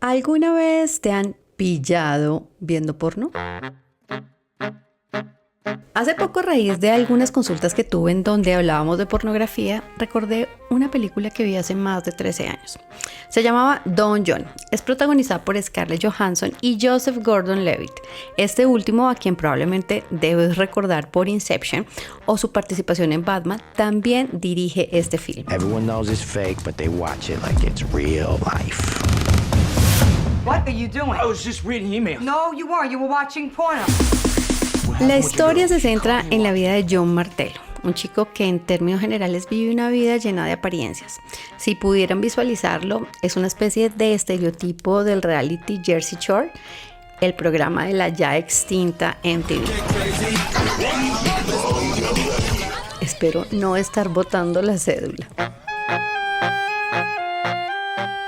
¿Alguna vez te han pillado viendo porno? Hace poco, a raíz de algunas consultas que tuve en donde hablábamos de pornografía, recordé una película que vi hace más de 13 años. Se llamaba Don John. Es protagonizada por Scarlett Johansson y Joseph Gordon-Levitt. Este último, a quien probablemente debes recordar por Inception o su participación en Batman, también dirige este film. Everyone knows it's fake, but they watch it like it's real life. What are you doing? I was just reading emails. No, you weren't. You were watching porno. La historia se centra en la vida de John Martello, un chico que en términos generales vive una vida llena de apariencias. Si pudieran visualizarlo, es una especie de estereotipo del reality Jersey Shore, el programa de la ya extinta MTV. Espero no estar botando la cédula.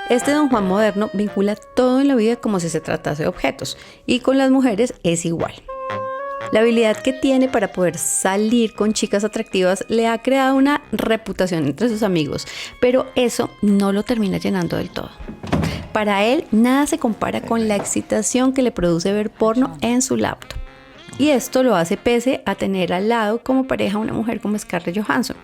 Este Don Juan moderno vincula todo en la vida como si se tratase de objetos, y con las mujeres es igual. La habilidad que tiene para poder salir con chicas atractivas le ha creado una reputación entre sus amigos, pero eso no lo termina llenando del todo. Para él, nada se compara con la excitación que le produce ver porno en su laptop. Y esto lo hace pese a tener al lado como pareja a una mujer como Scarlett Johansson,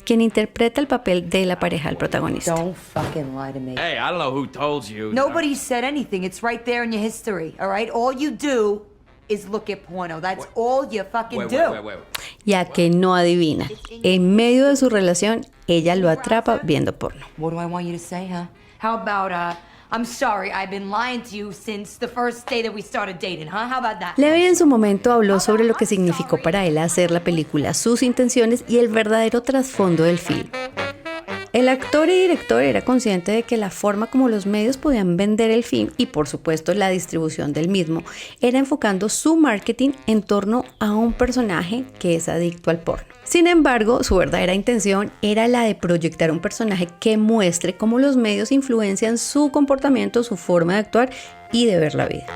quien interpreta el papel de la pareja del protagonista. Don't fucking lie to me. Hey, I don't know who told you. Nobody said anything. It's right there in your history, all right? All you do is look at porno. That's all you fucking do. Wait. Ya que no adivina, en medio de su relación, ella lo atrapa viendo porno. What do I want you to say, huh? How about, I'm sorry, I've been lying to you since the first day that we started dating, huh? How about that? Levy en su momento habló sobre lo que significó para él hacer la película, sus intenciones y el verdadero trasfondo del film. El actor y director era consciente de que la forma como los medios podían vender el film y por supuesto la distribución del mismo era enfocando su marketing en torno a un personaje que es adicto al porno. Sin embargo, su verdadera intención era la de proyectar un personaje que muestre cómo los medios influencian su comportamiento, su forma de actuar y de ver la vida.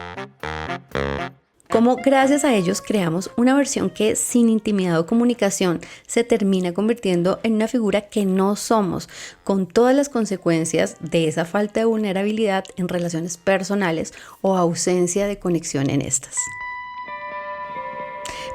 Como gracias a ellos creamos una versión que sin intimidad o comunicación se termina convirtiendo en una figura que no somos, con todas las consecuencias de esa falta de vulnerabilidad en relaciones personales o ausencia de conexión en estas.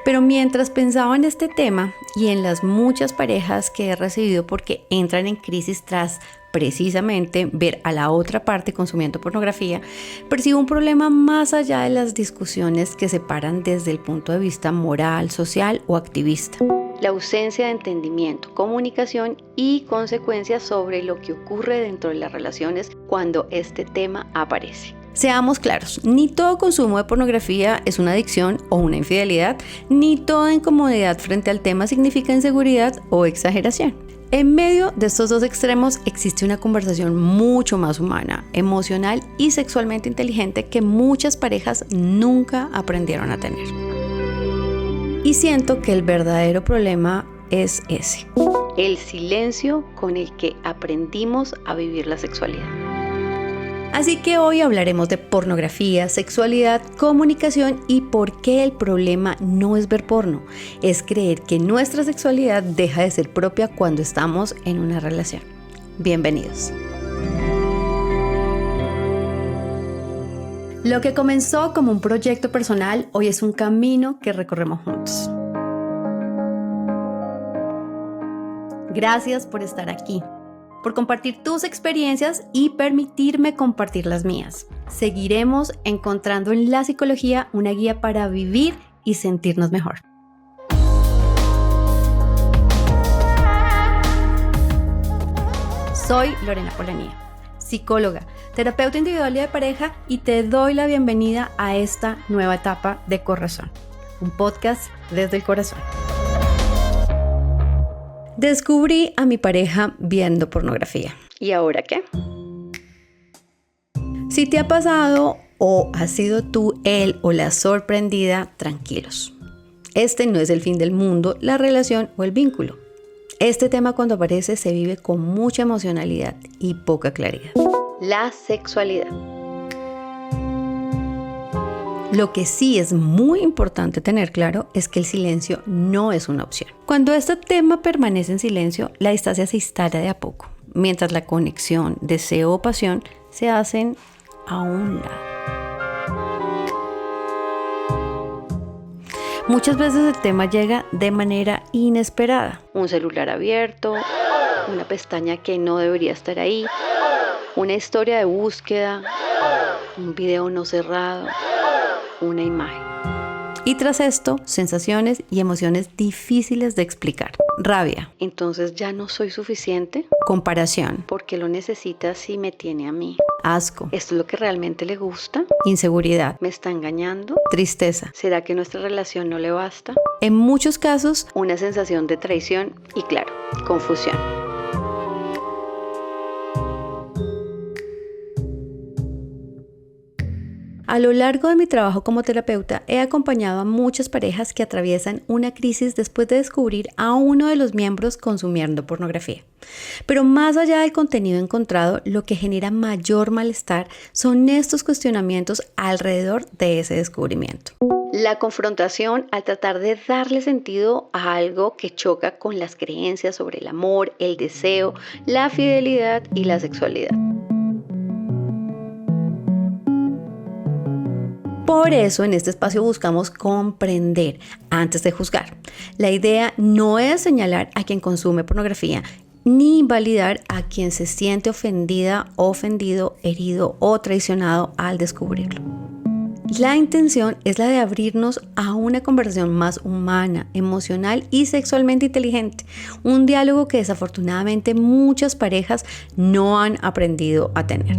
Pero mientras pensaba en este tema y en las muchas parejas que he recibido porque entran en crisis tras precisamente ver a la otra parte consumiendo pornografía, percibo un problema más allá de las discusiones que se paran desde el punto de vista moral, social o activista. La ausencia de entendimiento, comunicación y consecuencias sobre lo que ocurre dentro de las relaciones cuando este tema aparece. Seamos claros, ni todo consumo de pornografía es una adicción o una infidelidad, ni toda incomodidad frente al tema significa inseguridad o exageración. En medio de estos dos extremos existe una conversación mucho más humana, emocional y sexualmente inteligente que muchas parejas nunca aprendieron a tener. Y siento que el verdadero problema es ese, el silencio con el que aprendimos a vivir la sexualidad. Así que hoy hablaremos de pornografía, sexualidad, comunicación y por qué el problema no es ver porno, es creer que nuestra sexualidad deja de ser propia cuando estamos en una relación. Bienvenidos. Lo que comenzó como un proyecto personal hoy es un camino que recorremos juntos. Gracias por estar aquí, por compartir tus experiencias y permitirme compartir las mías. Seguiremos encontrando en la psicología una guía para vivir y sentirnos mejor. Soy Lorena Polanía, psicóloga, terapeuta individual y de pareja, y te doy la bienvenida a esta nueva etapa de Corazón, un podcast desde el corazón. Descubrí a mi pareja viendo pornografía. ¿Y ahora qué? Si te ha pasado o has sido tú, él o la sorprendida, tranquilos. Este no es el fin del mundo, la relación o el vínculo. Este tema cuando aparece se vive con mucha emocionalidad y poca claridad. La sexualidad. Lo que sí es muy importante tener claro es que el silencio no es una opción. Cuando este tema permanece en silencio, la distancia se instala de a poco, mientras la conexión, deseo o pasión se hacen a un lado. Muchas veces el tema llega de manera inesperada. Un celular abierto, una pestaña que no debería estar ahí, una historia de búsqueda, un video no cerrado, una imagen. Y tras esto, sensaciones y emociones difíciles de explicar. Rabia. Entonces ya no soy suficiente. Comparación. ¿Por qué lo necesita si me tiene a mí? Asco. ¿Esto es lo que realmente le gusta? Inseguridad. ¿Me está engañando? Tristeza. ¿Será que nuestra relación no le basta? En muchos casos, una sensación de traición y, claro, confusión. A lo largo de mi trabajo como terapeuta, he acompañado a muchas parejas que atraviesan una crisis después de descubrir a uno de los miembros consumiendo pornografía. Pero más allá del contenido encontrado, lo que genera mayor malestar son estos cuestionamientos alrededor de ese descubrimiento. La confrontación al tratar de darle sentido a algo que choca con las creencias sobre el amor, el deseo, la fidelidad y la sexualidad. Por eso en este espacio buscamos comprender antes de juzgar. La idea no es señalar a quien consume pornografía, ni invalidar a quien se siente ofendida, ofendido, herido o traicionado al descubrirlo. La intención es la de abrirnos a una conversación más humana, emocional y sexualmente inteligente. Un diálogo que desafortunadamente muchas parejas no han aprendido a tener.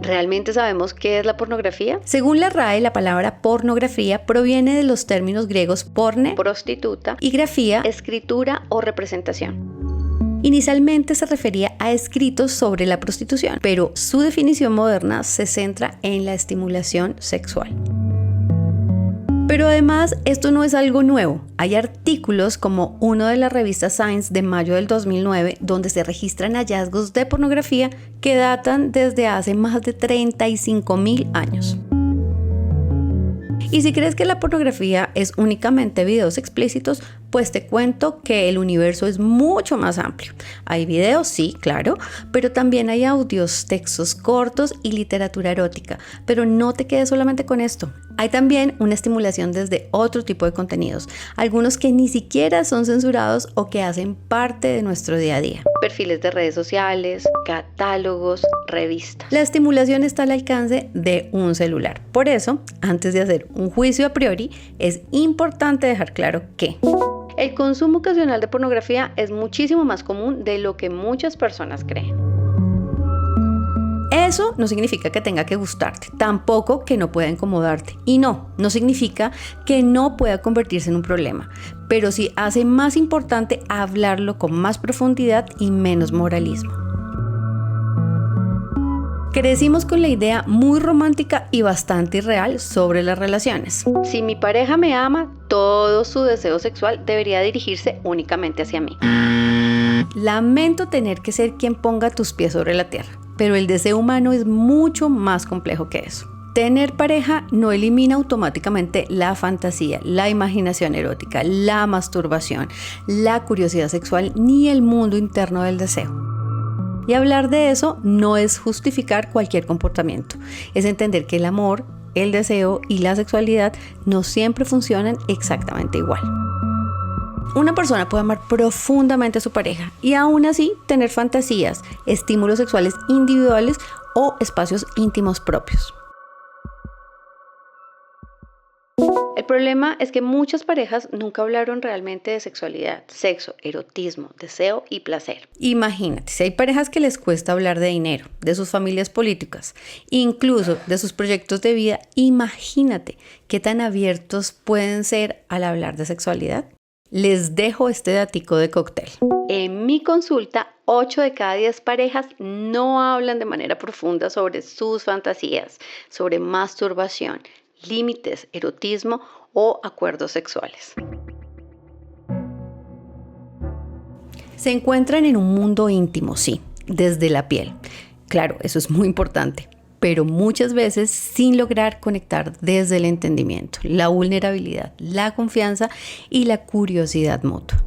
¿Realmente sabemos qué es la pornografía? Según la RAE, la palabra pornografía proviene de los términos griegos porne, prostituta, y grafía, escritura o representación. Inicialmente se refería a escritos sobre la prostitución, pero su definición moderna se centra en la estimulación sexual. Pero además, esto no es algo nuevo. Hay artículos como uno de la revista Science de mayo del 2009, donde se registran hallazgos de pornografía que datan desde hace más de 35.000 años. Y si crees que la pornografía es únicamente videos explícitos, pues te cuento que el universo es mucho más amplio. Hay videos, sí, claro, pero también hay audios, textos cortos y literatura erótica. Pero no te quedes solamente con esto. Hay también una estimulación desde otro tipo de contenidos, algunos que ni siquiera son censurados o que hacen parte de nuestro día a día. Perfiles de redes sociales, catálogos, revistas. La estimulación está al alcance de un celular. Por eso, antes de hacer un juicio a priori, es importante dejar claro que el consumo ocasional de pornografía es muchísimo más común de lo que muchas personas creen. Eso no significa que tenga que gustarte, tampoco que no pueda incomodarte. Y no significa que no pueda convertirse en un problema, pero sí hace más importante hablarlo con más profundidad y menos moralismo. Crecimos con la idea muy romántica y bastante irreal sobre las relaciones. Si mi pareja me ama, todo su deseo sexual debería dirigirse únicamente hacia mí. Lamento tener que ser quien ponga tus pies sobre la tierra, pero el deseo humano es mucho más complejo que eso. Tener pareja no elimina automáticamente la fantasía, la imaginación erótica, la masturbación, la curiosidad sexual ni el mundo interno del deseo. Y hablar de eso no es justificar cualquier comportamiento, es entender que el amor, el deseo y la sexualidad no siempre funcionan exactamente igual. Una persona puede amar profundamente a su pareja y aún así tener fantasías, estímulos sexuales individuales o espacios íntimos propios. El problema es que muchas parejas nunca hablaron realmente de sexualidad, sexo, erotismo, deseo y placer. Imagínate, si hay parejas que les cuesta hablar de dinero, de sus familias políticas, incluso de sus proyectos de vida, imagínate qué tan abiertos pueden ser al hablar de sexualidad. Les dejo este datico de cóctel. En mi consulta, 8 de cada 10 parejas no hablan de manera profunda sobre sus fantasías, sobre masturbación, límites, erotismo o acuerdos sexuales. Se encuentran en un mundo íntimo, sí, desde la piel. Claro, eso es muy importante, pero muchas veces sin lograr conectar desde el entendimiento, la vulnerabilidad, la confianza y la curiosidad mutua.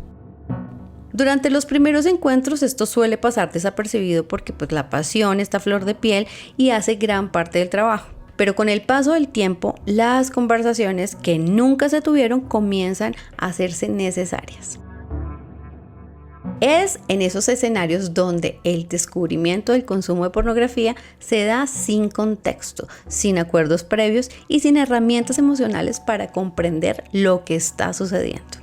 Durante los primeros encuentros esto suele pasar desapercibido porque pues la pasión está a flor de piel y hace gran parte del trabajo. Pero con el paso del tiempo, las conversaciones que nunca se tuvieron comienzan a hacerse necesarias. Es en esos escenarios donde el descubrimiento del consumo de pornografía se da sin contexto, sin acuerdos previos y sin herramientas emocionales para comprender lo que está sucediendo.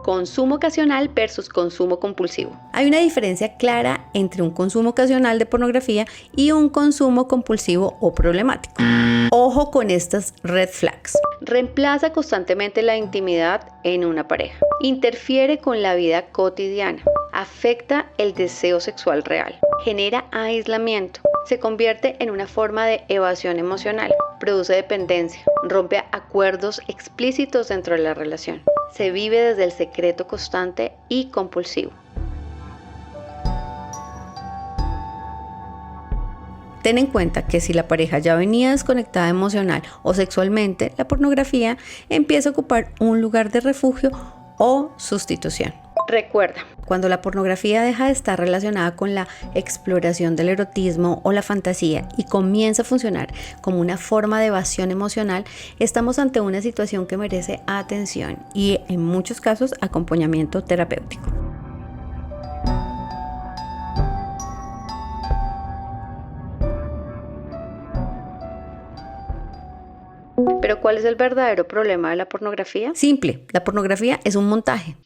Consumo ocasional versus consumo compulsivo. Hay una diferencia clara entre un consumo ocasional de pornografía y un consumo compulsivo o problemático. Ojo con estas red flags. Reemplaza constantemente la intimidad en una pareja. Interfiere con la vida cotidiana. Afecta el deseo sexual real. Genera aislamiento. Se convierte en una forma de evasión emocional. Produce dependencia. Rompe acuerdos explícitos dentro de la relación. Se vive desde el secreto constante y compulsivo. Ten en cuenta que si la pareja ya venía desconectada emocional o sexualmente, la pornografía empieza a ocupar un lugar de refugio o sustitución. Recuerda, cuando la pornografía deja de estar relacionada con la exploración del erotismo o la fantasía y comienza a funcionar como una forma de evasión emocional, estamos ante una situación que merece atención y en muchos casos acompañamiento terapéutico. ¿Pero cuál es el verdadero problema de la pornografía? Simple, la pornografía es un montaje.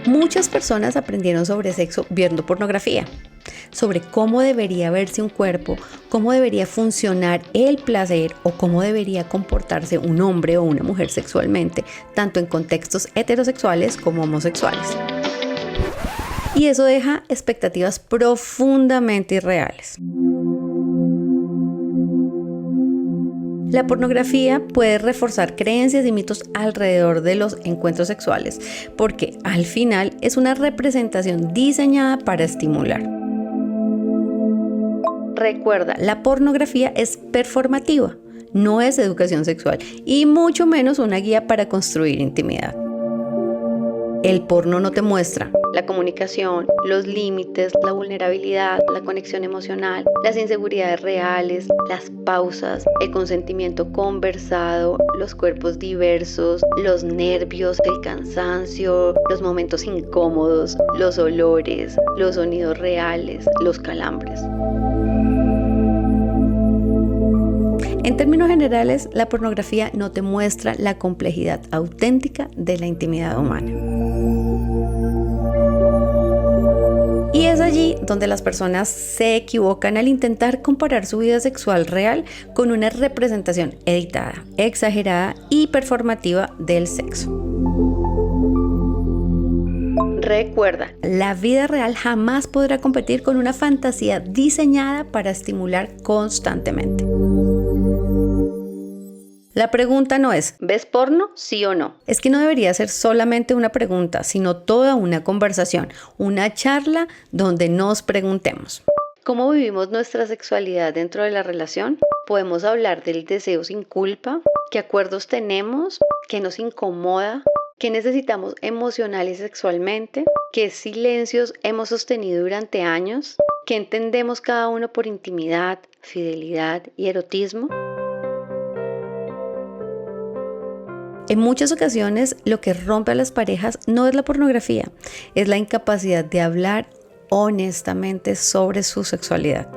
Muchas personas aprendieron sobre sexo viendo pornografía, sobre cómo debería verse un cuerpo, cómo debería funcionar el placer o cómo debería comportarse un hombre o una mujer sexualmente, tanto en contextos heterosexuales como homosexuales. Y eso deja expectativas profundamente irreales. La pornografía puede reforzar creencias y mitos alrededor de los encuentros sexuales, porque al final es una representación diseñada para estimular. Recuerda, la pornografía es performativa, no es educación sexual y mucho menos una guía para construir intimidad. El porno no te muestra la comunicación, los límites, la vulnerabilidad, la conexión emocional, las inseguridades reales, las pausas, el consentimiento conversado, los cuerpos diversos, los nervios, el cansancio, los momentos incómodos, los olores, los sonidos reales, los calambres. En términos generales, la pornografía no te muestra la complejidad auténtica de la intimidad humana. Y es allí donde las personas se equivocan al intentar comparar su vida sexual real con una representación editada, exagerada y performativa del sexo. Recuerda, la vida real jamás podrá competir con una fantasía diseñada para estimular constantemente. La pregunta no es, ¿ves porno? ¿Sí o no? Es que no debería ser solamente una pregunta, sino toda una conversación, una charla donde nos preguntemos. ¿Cómo vivimos nuestra sexualidad dentro de la relación? ¿Podemos hablar del deseo sin culpa? ¿Qué acuerdos tenemos? ¿Qué nos incomoda? ¿Qué necesitamos emocional y sexualmente? ¿Qué silencios hemos sostenido durante años? ¿Qué entendemos cada uno por intimidad, fidelidad y erotismo? En muchas ocasiones, lo que rompe a las parejas no es la pornografía, es la incapacidad de hablar honestamente sobre su sexualidad.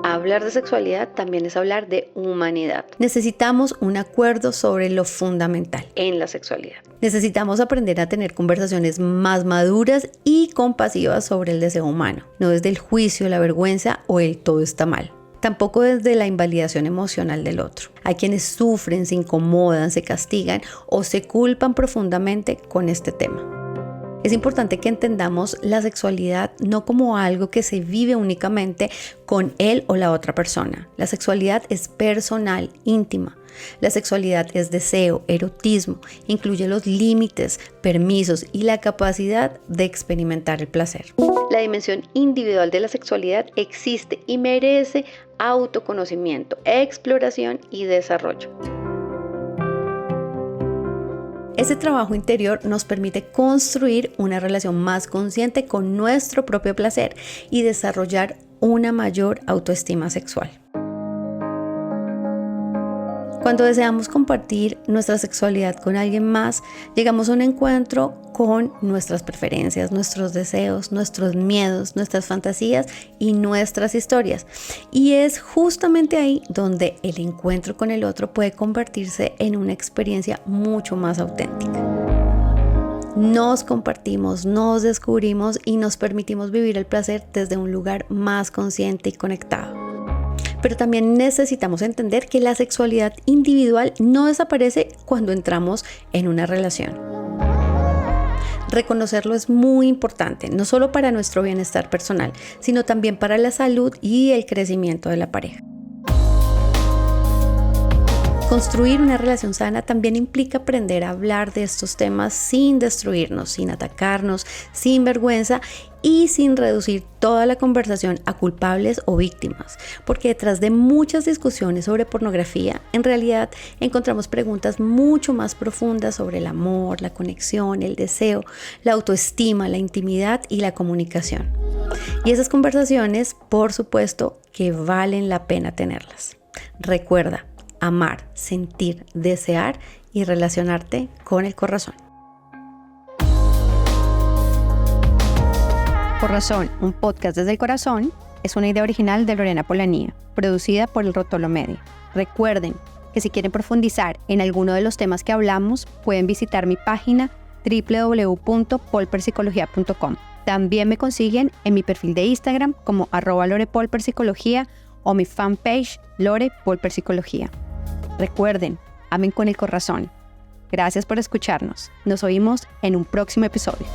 Hablar de sexualidad también es hablar de humanidad. Necesitamos un acuerdo sobre lo fundamental en la sexualidad. Necesitamos aprender a tener conversaciones más maduras y compasivas sobre el deseo humano, no desde el juicio, la vergüenza o el todo está mal. Tampoco desde la invalidación emocional del otro. Hay quienes sufren, se incomodan, se castigan o se culpan profundamente con este tema. Es importante que entendamos la sexualidad no como algo que se vive únicamente con él o la otra persona. La sexualidad es personal, íntima. La sexualidad es deseo, erotismo, incluye los límites, permisos y la capacidad de experimentar el placer. La dimensión individual de la sexualidad existe y merece autoconocimiento, exploración y desarrollo. Ese trabajo interior nos permite construir una relación más consciente con nuestro propio placer y desarrollar una mayor autoestima sexual. Cuando deseamos compartir nuestra sexualidad con alguien más, llegamos a un encuentro con nuestras preferencias, nuestros deseos, nuestros miedos, nuestras fantasías y nuestras historias. Y es justamente ahí donde el encuentro con el otro puede convertirse en una experiencia mucho más auténtica. Nos compartimos, nos descubrimos y nos permitimos vivir el placer desde un lugar más consciente y conectado. Pero también necesitamos entender que la sexualidad individual no desaparece cuando entramos en una relación. Reconocerlo es muy importante, no solo para nuestro bienestar personal, sino también para la salud y el crecimiento de la pareja. Construir una relación sana también implica aprender a hablar de estos temas sin destruirnos, sin atacarnos, sin vergüenza y sin reducir toda la conversación a culpables o víctimas, porque detrás de muchas discusiones sobre pornografía, en realidad encontramos preguntas mucho más profundas sobre el amor, la conexión, el deseo, la autoestima, la intimidad y la comunicación. Y esas conversaciones, por supuesto, que valen la pena tenerlas. Recuerda, amar, sentir, desear y relacionarte con el corazón. Corazón, un podcast desde el corazón, es una idea original de Lorena Polanía, producida por El Rotolo Media. Recuerden que si quieren profundizar en alguno de los temas que hablamos, pueden visitar mi página www.polperpsicología.com. También me consiguen en mi perfil de Instagram como @lorepolperpsicología o mi fanpage Lore Polper Psicología. Recuerden, amen con el corazón. Gracias por escucharnos. Nos oímos en un próximo episodio.